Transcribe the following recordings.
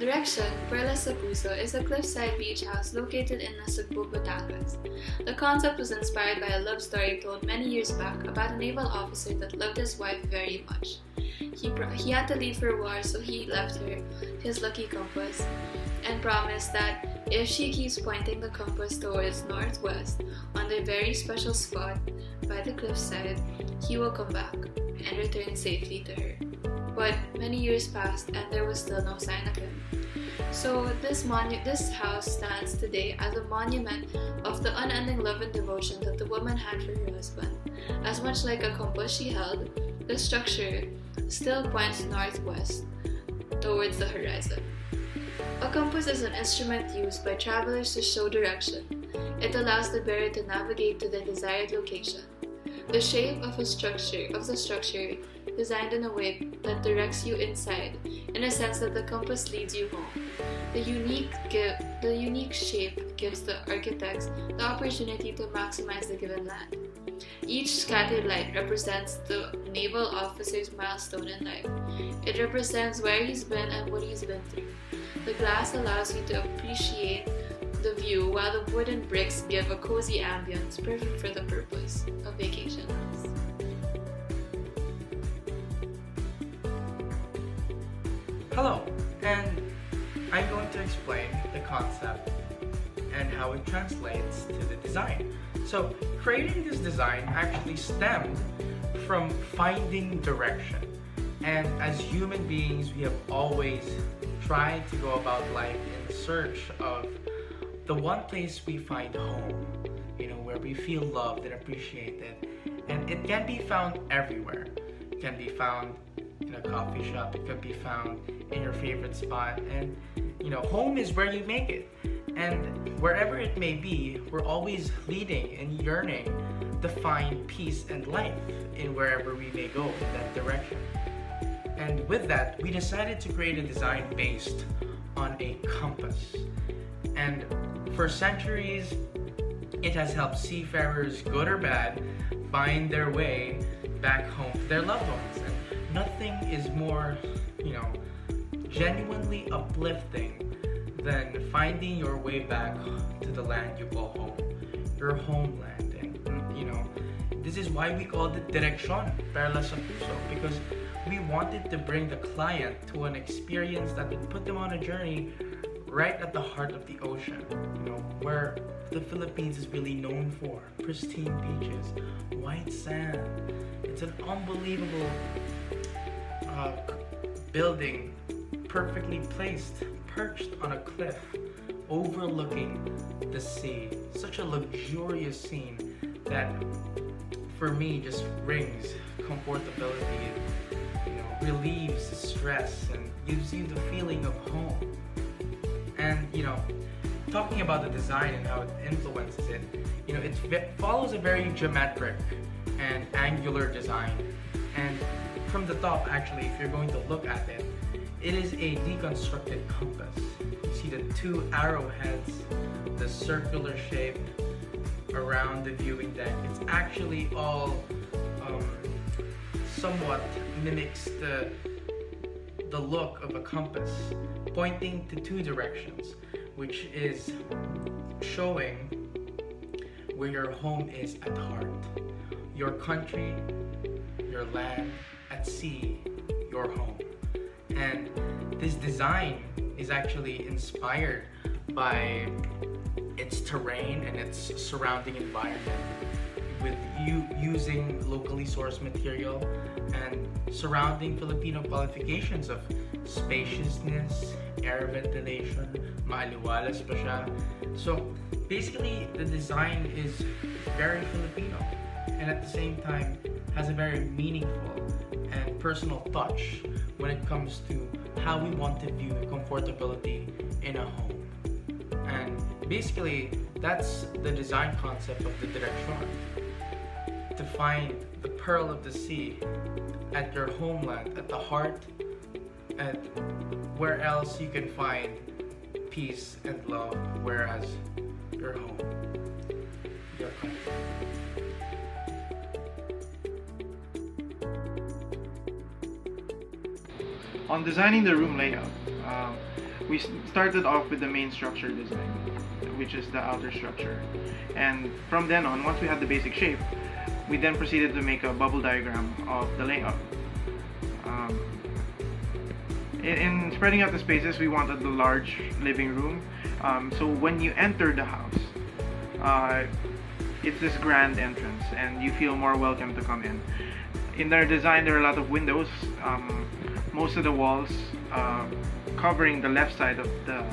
Direksyon, Perlas sa Puso is a cliffside beach house located in Nasugbu, Batangas. The concept was inspired by a love story told many years back about a naval officer that loved his wife very much. He had to leave for war, so he left her his lucky compass and promised that if she keeps pointing the compass towards northwest on the very special spot by the cliffside, he will come back and return safely to her. But many years passed and there was still no sign of him. So this house stands today as a monument of the unending love and devotion that the woman had for her husband. As much like a compass she held, the structure still points northwest towards the horizon. A compass is an instrument used by travelers to show direction. It allows the bearer to navigate to the desired location. The shape of the structure designed in a way that directs you inside, in a sense that the compass leads you home. The unique shape gives the architects the opportunity to maximize the given land. Each scattered light represents the naval officer's milestone in life. It represents where he's been and what he's been through. The glass allows you to appreciate the view, while the wooden bricks give a cozy ambience perfect for the purpose of vacation house. Hello, and I'm going to explain the concept and how it translates to the design. So, creating this design actually stemmed from finding direction. And as human beings, we have always tried to go about life in search of the one place we find home, where we feel loved and appreciated. And it can be found everywhere. It can be found in a coffee shop, it can be found in your favorite spot, and home is where you make it. And wherever it may be, we're always leading and yearning to find peace and life in wherever we may go in that direction. And with that, we decided to create a design based on a compass. And for centuries, it has helped seafarers, good or bad, find their way back home to their loved ones. And nothing is more, genuinely uplifting than finding your way back to the land you call home, your homeland. And this is why we called it Direksyon, Perlas sa Puso, because we wanted to bring the client to an experience that would put them on a journey right at the heart of the ocean, where the Philippines is really known for pristine beaches, white sand. It's an unbelievable building, perfectly placed, perched on a cliff, overlooking the sea. Such a luxurious scene that, for me, just brings comfortability and relieves stress and gives you the feeling of home. And talking about the design and how it influences it, it follows a very geometric and angular design. And from the top, actually, if you're going to look at it, it is a deconstructed compass. You see the two arrowheads, the circular shape around the viewing deck. It's actually all somewhat mimics the look of a compass, pointing to two directions, which is showing where your home is at heart. Your country, your land, at sea, your home. And this design is actually inspired by its terrain and its surrounding environment, with you using locally sourced material and surrounding Filipino qualifications of spaciousness, air ventilation, maaliwalas pa siya. So basically, the design is very Filipino and at the same time has a very meaningful and personal touch when it comes to how we want to view comfortability in a home. And basically, that's the design concept of the Direksyon. To find the pearl of the sea at your homeland, at the heart, and where else you can find peace and love, whereas your home, your country. On designing the room layout, we started off with the main structure design, which is the outer structure. And from then on, once we had the basic shape, we then proceeded to make a bubble diagram of the layout. In spreading out the spaces, we wanted the large living room. So when you enter the house, it's this grand entrance and you feel more welcome to come in. In their design, there are a lot of windows. Most of the walls covering the left side of the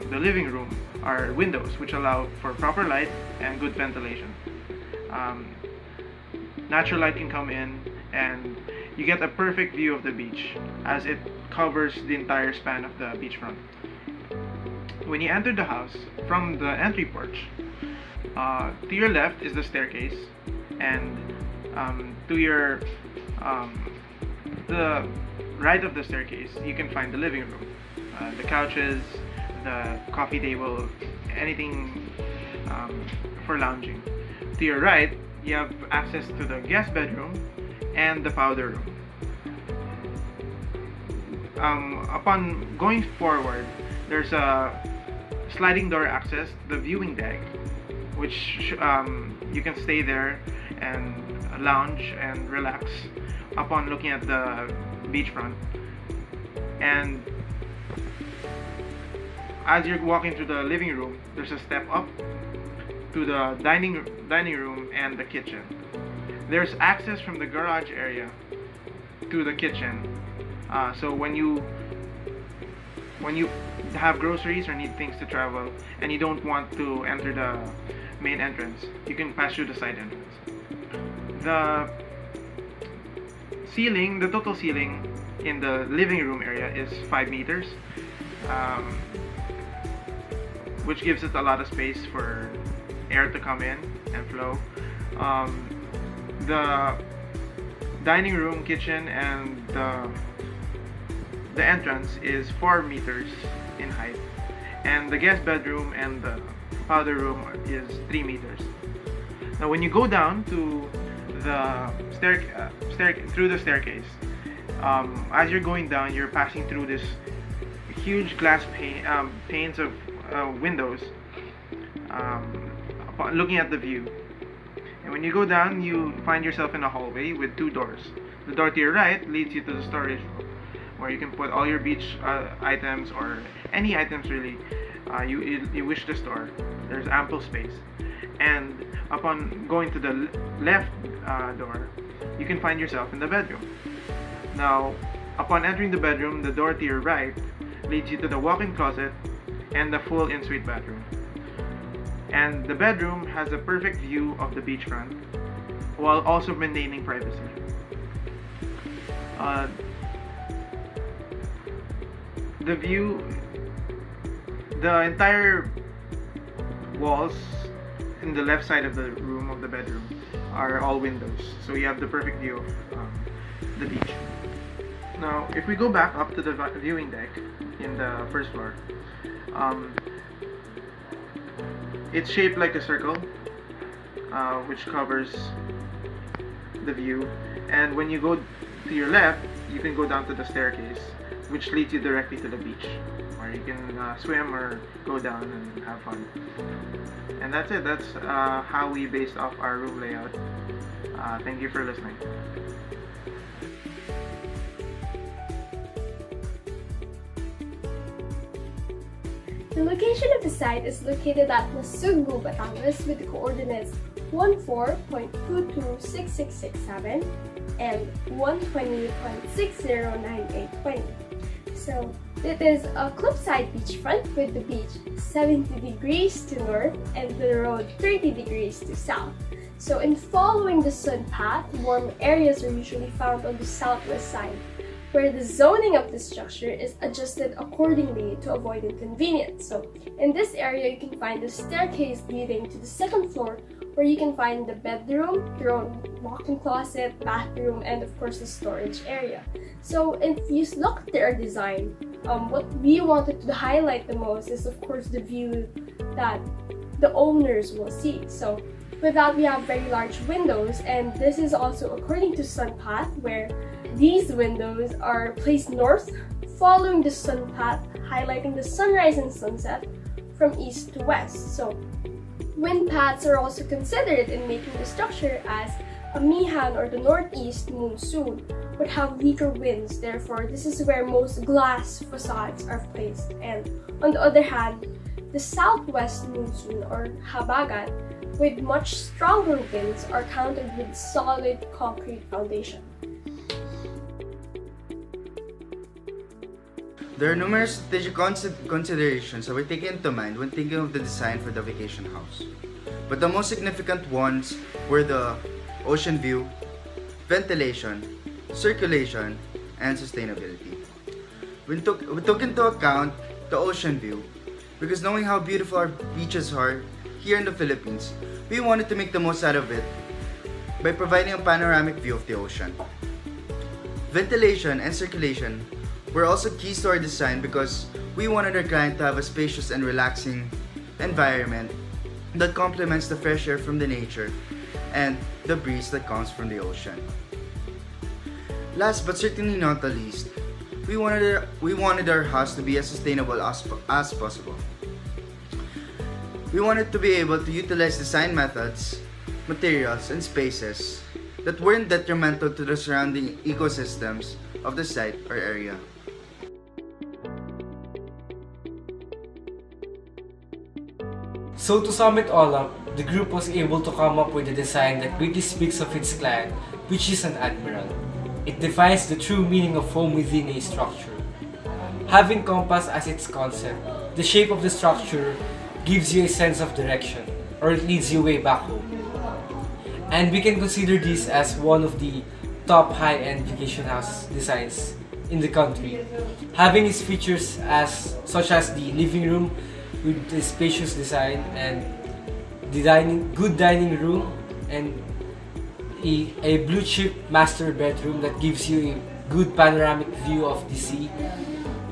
living room are windows, which allow for proper light and good ventilation. Natural light can come in and you get a perfect view of the beach as it covers the entire span of the beachfront. When you enter the house, from the entry porch, to your left is the staircase, and to the right of the staircase, you can find the living room, the couches, the coffee table, anything for lounging. To your right, you have access to the guest bedroom and the powder room. Upon going forward, there's a sliding door access to the viewing deck, which you can stay there and lounge and relax upon looking at the beachfront. And as you're walking through the living room, there's a step up to the dining room and the kitchen. There's access from the garage area to the kitchen. So when you have groceries or need things to travel and you don't want to enter the main entrance, you can pass through the side entrance. The total ceiling in the living room area is 5 meters, which gives it a lot of space for air to come in and flow. The dining room, kitchen, and the entrance is 4 meters in height, and the guest bedroom and the powder room is 3 meters. Now when you go down to the through the staircase, as you're going down, you're passing through this huge glass panes of windows, looking at the view. And when you go down, you find yourself in a hallway with 2 doors. The door to your right leads you to the storage room, where you can put all your beach items or any items really you wish to store. There's ample space. And upon going to the left door, you can find yourself in the bedroom. Now, upon entering the bedroom, the door to your right leads you to the walk-in closet and the full in-suite bathroom. And the bedroom has a perfect view of the beachfront while also maintaining privacy. The entire walls in the left side of the room of the bedroom are all windows, so you have the perfect view of the beach. Now, if we go back up to the viewing deck in the first floor, it's shaped like a circle, which covers the view. And when you go to your left, you can go down to the staircase, which leads you directly to the beach, where you can swim or go down and have fun. And that's it. That's how we based off our room layout. Thank you for listening. The location of the site is located at Nasugbu, Batangas with the coordinates 14.226667 and 120.609820. So it is a cliffside beachfront with the beach 70 degrees to north and the road 30 degrees to south. So in following the sun path, warm areas are usually found on the southwest side, where the zoning of the structure is adjusted accordingly to avoid inconvenience. So in this area, you can find the staircase leading to the second floor, where you can find the bedroom, your own walk-in closet, bathroom, and of course the storage area. So if you look at their design, what we wanted to highlight the most is of course the view that the owners will see. So with that, we have very large windows, and this is also according to sun path, where these windows are placed north following the sun path, highlighting the sunrise and sunset from east to west. So wind paths are also considered in making the structure, as amihan or the northeast monsoon would have weaker winds. Therefore, this is where most glass facades are placed. And on the other hand, the southwest monsoon or habagat with much stronger winds are countered with solid concrete foundation. There are numerous strategic considerations that were taken into mind when thinking of the design for the vacation house. But the most significant ones were the ocean view, ventilation, circulation, and sustainability. We took into account the ocean view because knowing how beautiful our beaches are here in the Philippines, we wanted to make the most out of it by providing a panoramic view of the ocean. Ventilation and circulation were also keys to our design because we wanted our client to have a spacious and relaxing environment that complements the fresh air from the nature and the breeze that comes from the ocean. Last but certainly not the least, we wanted our house to be as sustainable as possible. We wanted to be able to utilize design methods, materials, and spaces that weren't detrimental to the surrounding ecosystems of the site or area. So to sum it all up, the group was able to come up with a design that really speaks of its client, which is an admiral. It defines the true meaning of home within a structure. Having compass as its concept, the shape of the structure gives you a sense of direction, or it leads you way back home. And we can consider this as one of the top high-end vacation house designs in the country, having its features such as the living room with a spacious design and the good dining room and a blue chip master bedroom that gives you a good panoramic view of the sea,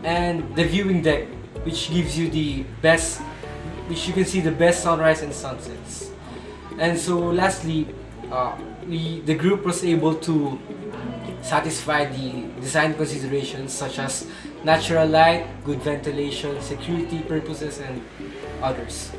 and the viewing deck which gives you which you can see the best sunrise and sunsets. And so lastly, the group was able to satisfy the design considerations such as natural light, good ventilation, security purposes, and others.